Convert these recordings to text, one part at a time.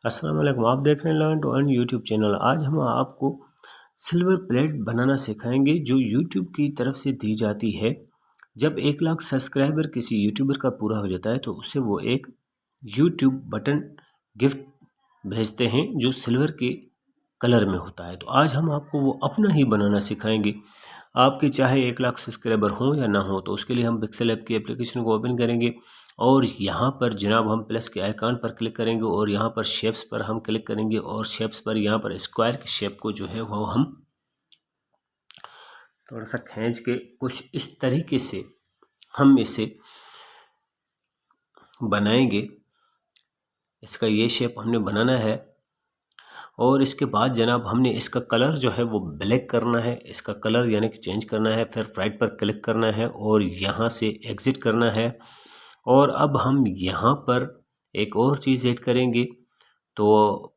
अस्सलाम वालेकुम, आप देख रहे हैं learn to earn YouTube channel. आज हम आपको सिल्वर प्लेट बनाना सिखाएंगे जो यूट्यूब की तरफ से दी जाती है। जब 1 लाख सब्सक्राइबर किसी यूट्यूबर का पूरा हो जाता है तो उसे वो एक यूट्यूब बटन गिफ्ट भेजते हैं जो सिल्वर के कलर में होता है। तो आज हम आपको वो अपना ही बनाना सिखाएंगे। आपके चाहे 1 लाख सब्सक्राइबर हों या ना हो, तो उसके लिए हम पिक्सल ऐप की एप्लीकेशन को ओपन करेंगे और यहाँ पर जनाब हम प्लस के आइकन पर क्लिक करेंगे और यहाँ पर शेप्स पर हम क्लिक करेंगे और शेप्स पर यहाँ पर स्क्वायर की शेप को जो है वो हम थोड़ा सा खींच के कुछ इस तरीके से हम इसे बनाएंगे। इसका ये शेप हमने बनाना है और इसके बाद जनाब हमने इसका कलर जो है वो ब्लैक करना है। इसका कलर यानी कि चेंज करना है। फिर राइट पर क्लिक करना है और यहाँ से एग्ज़िट करना है। और अब हम यहाँ पर एक और चीज़ ऐड करेंगे। तो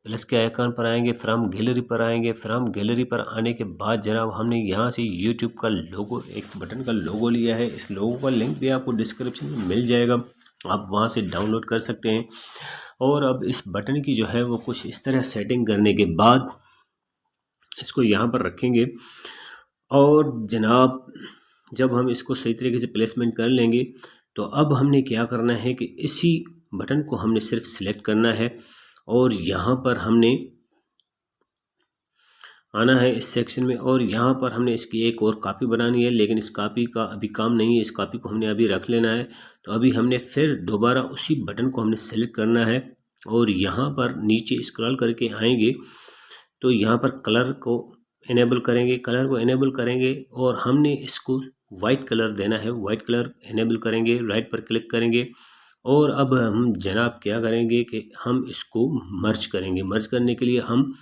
प्लस के आइकन पर आएंगे, फिर हम गैलरी पर आएंगे। फिर हम गैलरी पर आने के बाद जनाब हमने यहाँ से यूट्यूब का लोगो, एक बटन का लोगो लिया है। इस लोगो का लिंक भी आपको डिस्क्रिप्शन में मिल जाएगा, आप वहाँ से डाउनलोड कर सकते हैं। और अब इस बटन की जो है वो कुछ इस तरह सेटिंग करने के बाद इसको यहाँ पर रखेंगे। और जनाब जब हम इसको सही तरीके से प्लेसमेंट कर लेंगे तो अब हमने क्या करना है कि इसी बटन को हमने सिर्फ सिलेक्ट करना है और यहाँ पर हमने आना है इस सेक्शन में और यहाँ पर हमने इसकी एक और कॉपी बनानी है। लेकिन इस कॉपी का अभी काम नहीं है, इस कॉपी को हमने अभी रख लेना है। तो अभी हमने फिर दोबारा उसी बटन को हमने सेलेक्ट करना है और यहाँ पर नीचे स्क्रॉल करके आएंगे तो यहाँ पर कलर को इनेबल करेंगे। कलर को इनेबल करेंगे और हमने इसको वाइट कलर देना है। वाइट कलर इनेबल करेंगे, राइट पर क्लिक करेंगे और अब हम जनाब क्या करेंगे कि हम इसको मर्ज करेंगे। मर्ज करने के लिए हम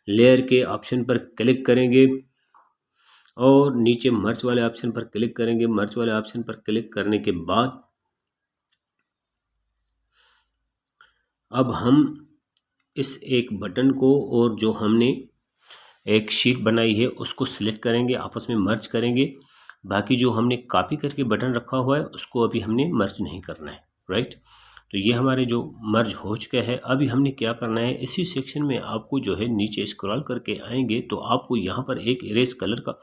लेयर के ऑप्शन पर क्लिक करेंगे और नीचे मर्ज वाले ऑप्शन पर क्लिक करेंगे। मर्ज वाले ऑप्शन पर क्लिक करने के बाद अब हम इस एक बटन को और जो हमने एक शीट बनाई है उसको सिलेक्ट करेंगे, आपस में मर्ज करेंगे। बाकी जो हमने कॉपी करके बटन रखा हुआ है उसको अभी हमने मर्ज नहीं करना है, राइट। तो ये हमारे जो मर्ज हो चुका है। अभी हमने क्या करना है, इसी सेक्शन में आपको जो है नीचे स्क्रॉल करके आएंगे तो आपको यहाँ पर एक इरेज कलर का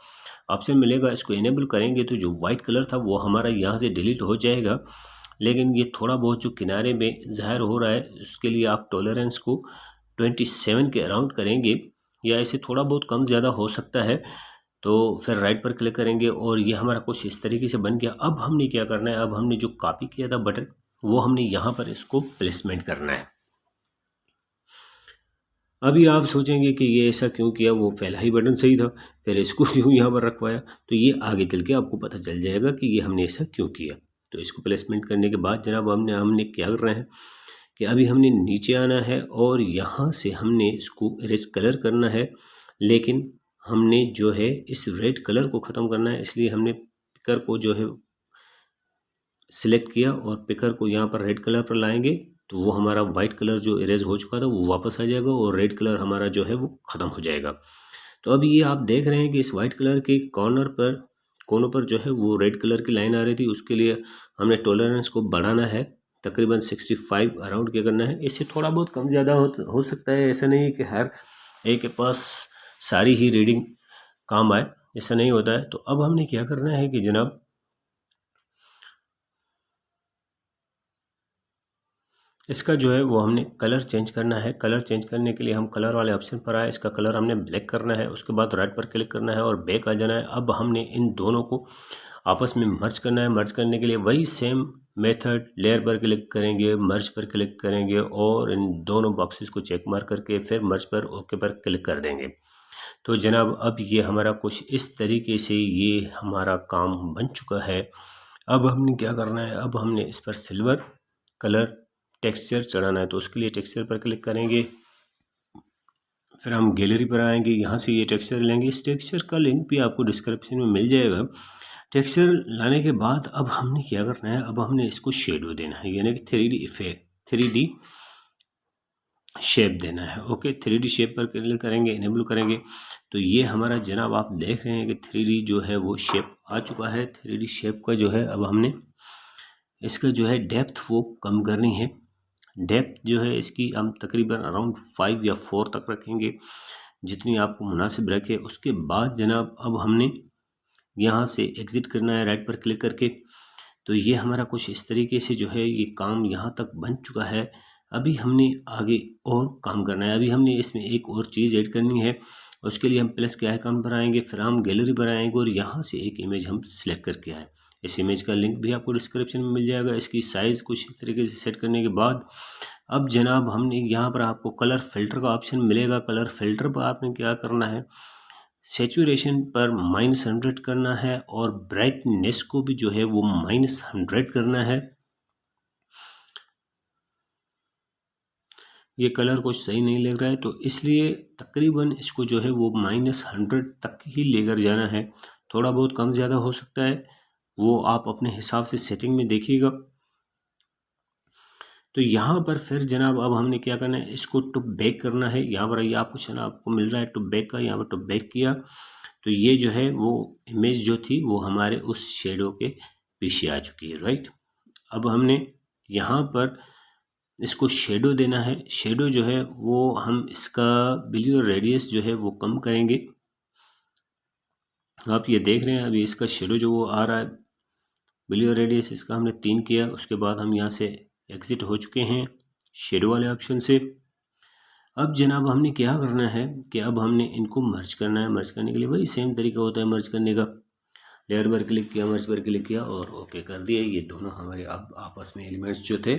ऑप्शन मिलेगा। इसको इनेबल करेंगे तो जो वाइट कलर था वो हमारा यहाँ से डिलीट हो जाएगा। लेकिन ये थोड़ा बहुत जो किनारे में ज़ाहिर हो रहा है उसके लिए आप टॉलरेंस को 27 के अराउंड करेंगे या इसे थोड़ा बहुत कम ज़्यादा हो सकता है। तो फिर राइट पर क्लिक करेंगे और ये हमारा कुछ इस तरीके से बन गया। अब हमने क्या करना है, अब हमने जो कॉपी किया था बटन वो हमने यहाँ पर इसको प्लेसमेंट करना है। अभी आप सोचेंगे कि ये ऐसा क्यों किया, वो पहला ही बटन सही था, फिर इसको क्यों यहाँ पर रखवाया। तो ये आगे चल के आपको पता चल जाएगा कि ये हमने ऐसा क्यों किया। तो इसको प्लेसमेंट करने के बाद जनाब हमने क्या करना है कि अभी हमने नीचे आना है और यहाँ से हमने इसको इरेज कलर करना है। लेकिन हमने जो है इस रेड कलर को ख़त्म करना है, इसलिए हमने पिकर को जो है सिलेक्ट किया और पिकर को यहाँ पर रेड कलर पर लाएंगे तो वो हमारा वाइट कलर जो इरेज हो चुका था वो वापस आ जाएगा और रेड कलर हमारा जो है वो ख़त्म हो जाएगा। तो अब ये आप देख रहे हैं कि इस वाइट कलर के कोनों पर जो है वो रेड कलर की लाइन आ रही थी। उसके लिए हमने टॉलरेंस को बढ़ाना है, तकरीबन 65 अराउंड क्या करना है। इससे थोड़ा बहुत कम ज़्यादा हो सकता है, ऐसा नहीं है कि हर एक के पास सारी ही रीडिंग काम आए, ऐसा नहीं होता है। तो अब हमने क्या करना है कि जनाब इसका जो है वो हमने कलर चेंज करना है। कलर चेंज करने के लिए हम कलर वाले ऑप्शन पर आए, इसका कलर हमने ब्लैक करना है। उसके बाद राइट पर क्लिक करना है और बैक आ जाना है। अब हमने इन दोनों को आपस में मर्ज करना है। मर्ज करने के लिए वही सेम मेथड, लेयर पर क्लिक करेंगे, मर्ज पर क्लिक करेंगे और इन दोनों बॉक्सेस को चेक मार करके फिर मर्ज पर ओके पर क्लिक कर देंगे। तो जनाब अब ये हमारा कुछ इस तरीके से ये हमारा काम बन चुका है। अब हमने क्या करना है, अब हमने इस पर सिल्वर कलर टेक्सचर चढ़ाना है। तो उसके लिए टेक्सचर पर क्लिक करेंगे, फिर हम गैलरी पर आएंगे, यहाँ से ये टेक्सचर लेंगे। इस टेक्सचर का लिंक भी आपको डिस्क्रिप्शन में मिल जाएगा। टेक्सचर लाने के बाद अब हमने क्या करना है, अब हमने इसको शेडो देना है, यानी कि 3D इफेक्ट, 3D शेप देना है। ओके, 3D शेप पर क्लिक करेंगे, इनेबल करेंगे तो ये हमारा जनाब आप देख रहे हैं कि 3D जो है वो शेप आ चुका है। 3D शेप का जो है अब हमने इसका जो है डेप्थ वो कम करनी है। डेप्थ जो है इसकी हम तकरीबन अराउंड 5 या 4 तक रखेंगे, जितनी आपको मुनासिब रखे। उसके बाद जनाब अब हमने यहाँ से एग्ज़िट करना है राइट पर क्लिक करके। तो ये हमारा कुछ इस तरीके से जो है ये काम यहाँ तक बन चुका है। अभी हमने आगे और काम करना है। अभी हमने इसमें एक और चीज़ ऐड करनी है। उसके लिए हम प्लस के आइकन पर आएंगे, फिर हम गैलरी पर आएंगे और यहाँ से एक इमेज हम सिलेक्ट करके आए। इस इमेज का लिंक भी आपको डिस्क्रिप्शन में मिल जाएगा। इसकी साइज़ कुछ इस तरीके से सेट करने के बाद अब जनाब हमने यहाँ पर आपको कलर फिल्टर का ऑप्शन मिलेगा। कलर फिल्टर पर आपने क्या करना है, सेचुरेशन पर -100 करना है और ब्राइटनेस को भी जो है वो -100 करना है। ये कलर कुछ सही नहीं लग रहा है, तो इसलिए तकरीबन इसको जो है वो -100 तक ही लेकर जाना है। थोड़ा बहुत कम ज़्यादा हो सकता है, वो आप अपने हिसाब से सेटिंग में देखिएगा। तो यहाँ पर फिर जनाब अब हमने क्या करना है, इसको टू बैक करना है। यहाँ पर ये ऑप्शन आपको मिल रहा है टू बैक का, यहाँ पर टू बैक किया तो ये जो है वो इमेज जो थी वो हमारे उस शेडो के पीछे आ चुकी है, राइट। अब हमने यहाँ पर इसको शेडो देना है। शेडो जो है वो हम इसका ब्लू रेडियस जो है वो कम करेंगे। आप ये देख रहे हैं अभी इसका शेडो जो वो आ रहा है, ब्लू रेडियस इसका हमने 3 किया। उसके बाद हम यहाँ से एग्ज़िट हो चुके हैं शेडो वाले ऑप्शन से। अब जनाब हमने क्या करना है कि अब हमने इनको मर्ज करना है। मर्ज करने के लिए वही सेम तरीका होता है मर्ज करने का। लेयर पर क्लिक किया, मर्ज पर क्लिक किया और ओके कर दिया। ये दोनों हमारे अब आपस में एलिमेंट्स जो थे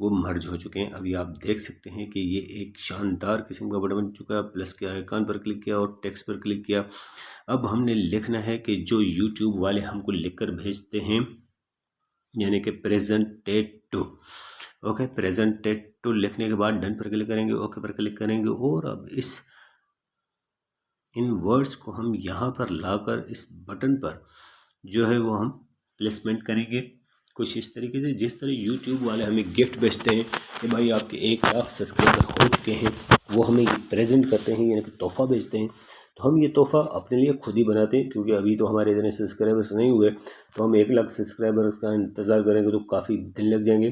वो मर्ज हो चुके हैं। अभी आप देख सकते हैं कि ये एक शानदार किस्म का बटन बन चुका है। प्लस के आइकन पर क्लिक किया और टेक्स्ट पर क्लिक किया। अब हमने लिखना है कि जो यूट्यूब वाले हमको लिखकर भेजते हैं, यानी कि presented to. Okay, presented to लिखने के बाद डन पर क्लिक करेंगे, ओके पर क्लिक करेंगे और अब इन वर्ड्स को हम यहाँ पर लाकर इस बटन पर जो है वो हम प्लेसमेंट करेंगे कुछ इस तरीके से। जिस तरह यूट्यूब वाले हमें गिफ्ट भेजते हैं कि भाई आपके 1 लाख सब्सक्राइबर हो चुके हैं, वो हमें प्रेजेंट करते हैं यानी कि तोहफ़ा भेजते हैं। तो हम ये तोहफ़ा अपने लिए खुद ही बनाते हैं, क्योंकि अभी तो हमारे इतने सब्सक्राइबर्स नहीं हुए। तो हम 1 लाख सब्सक्राइबर्स का इंतज़ार करेंगे तो काफ़ी दिन लग जाएंगे।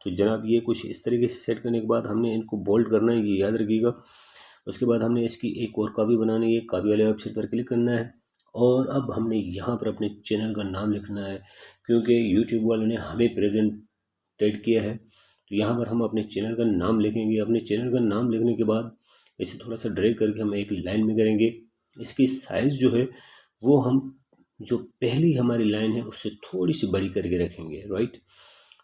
तो जनाब ये कुछ इस तरीके से सेट करने के बाद हमने इनको बोल्ड करना है, ये याद रखिएगा। उसके बाद हमने इसकी एक और कॉपी बनानी है। कॉपी वाले ऑप्शन पर क्लिक करना है और अब हमने यहाँ पर अपने चैनल का नाम लिखना है, क्योंकि यूट्यूब वालों ने हमें प्रेजेंटेड किया है। तो यहाँ पर हम अपने चैनल का नाम लिखेंगे। अपने चैनल का नाम लिखने के बाद इसे थोड़ा सा ड्रैग करके हम एक लाइन में करेंगे। इसकी साइज़ जो है वो हम जो पहली हमारी लाइन है उससे थोड़ी सी बड़ी करके रखेंगे, राइट,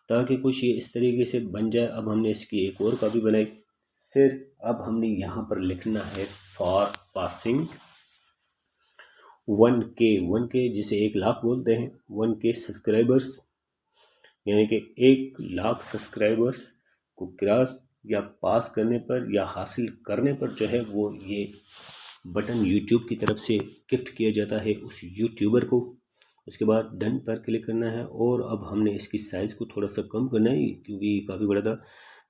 ताकि कुछ ये इस तरीके से बन जाए। अब हमने इसकी एक और कॉपी बनाई। फिर अब हमने यहाँ पर लिखना है फॉर पासिंग 1K जिसे 1 लाख बोलते हैं, 1K सब्सक्राइबर्स, यानी कि 1 लाख सब्सक्राइबर्स को क्रॉस या पास करने पर या हासिल करने पर जो है वो ये बटन यूट्यूब की तरफ से गिफ्ट किया जाता है उस यूट्यूबर को। उसके बाद डन पर क्लिक करना है और अब हमने इसकी साइज़ को थोड़ा सा कम करना है, क्योंकि काफ़ी बड़ा था।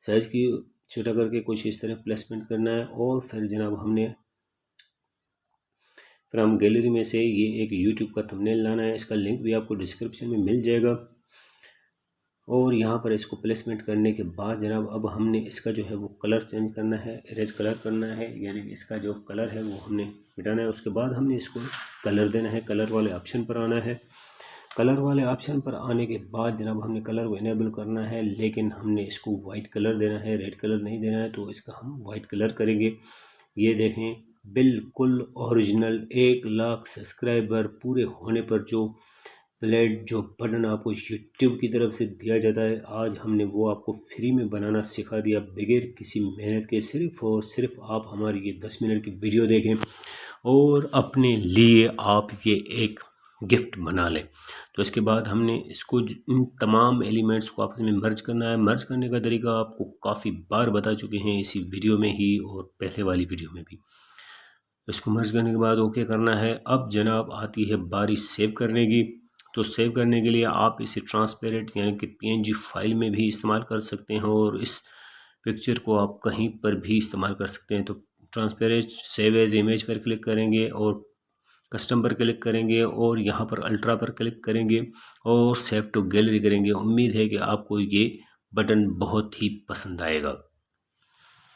साइज़ की छोटा करके कुछ इस तरह प्लेसमेंट करना है। और फिर जनाब फिर हम गैलरी में से ये एक यूट्यूब का थंबनेल लाना है। इसका लिंक भी आपको डिस्क्रिप्शन में मिल जाएगा। और यहाँ पर इसको प्लेसमेंट करने के बाद जनाब अब हमने इसका जो है वो कलर चेंज करना है, इरेज कलर करना है, यानी इसका जो कलर है वो हमने मिटाना है। उसके बाद हमने इसको कलर देना है। कलर वाले ऑप्शन पर आना है। कलर वाले ऑप्शन पर आने के बाद जनाब हमने कलर को इनेबल करना है, लेकिन हमने इसको वाइट कलर देना है, रेड कलर नहीं देना है। तो इसका हम वाइट कलर करेंगे। ये देखें, बिल्कुल ओरिजिनल 1 लाख सब्सक्राइबर पूरे होने पर जो बटन आपको यूट्यूब की तरफ से दिया जाता है, आज हमने वो आपको फ्री में बनाना सिखा दिया बगैर किसी मेहनत के। सिर्फ़ और सिर्फ आप हमारी ये 10 मिनट की वीडियो देखें और अपने लिए आप ये एक गिफ्ट बना लें। तो इसके बाद हमने इसको इन तमाम एलिमेंट्स को आपस में मर्ज करना है। मर्ज करने का तरीका आपको काफ़ी बार बता चुके हैं इसी वीडियो में ही और पहले वाली वीडियो में भी। इसको मर्ज करने के बाद ओके करना है। अब जनाब आती है बारी सेव करने की। तो सेव करने के लिए आप इसे ट्रांसपेरेंट यानी कि PNG फाइल में भी इस्तेमाल कर सकते हैं और इस पिक्चर को आप कहीं पर भी इस्तेमाल कर सकते हैं। तो ट्रांसपेरेंट सेव एज इमेज पर क्लिक करेंगे और कस्टम पर क्लिक करेंगे और यहाँ पर अल्ट्रा पर क्लिक करेंगे और सेव टू गैलरी करेंगे। उम्मीद है कि आपको ये बटन बहुत ही पसंद आएगा।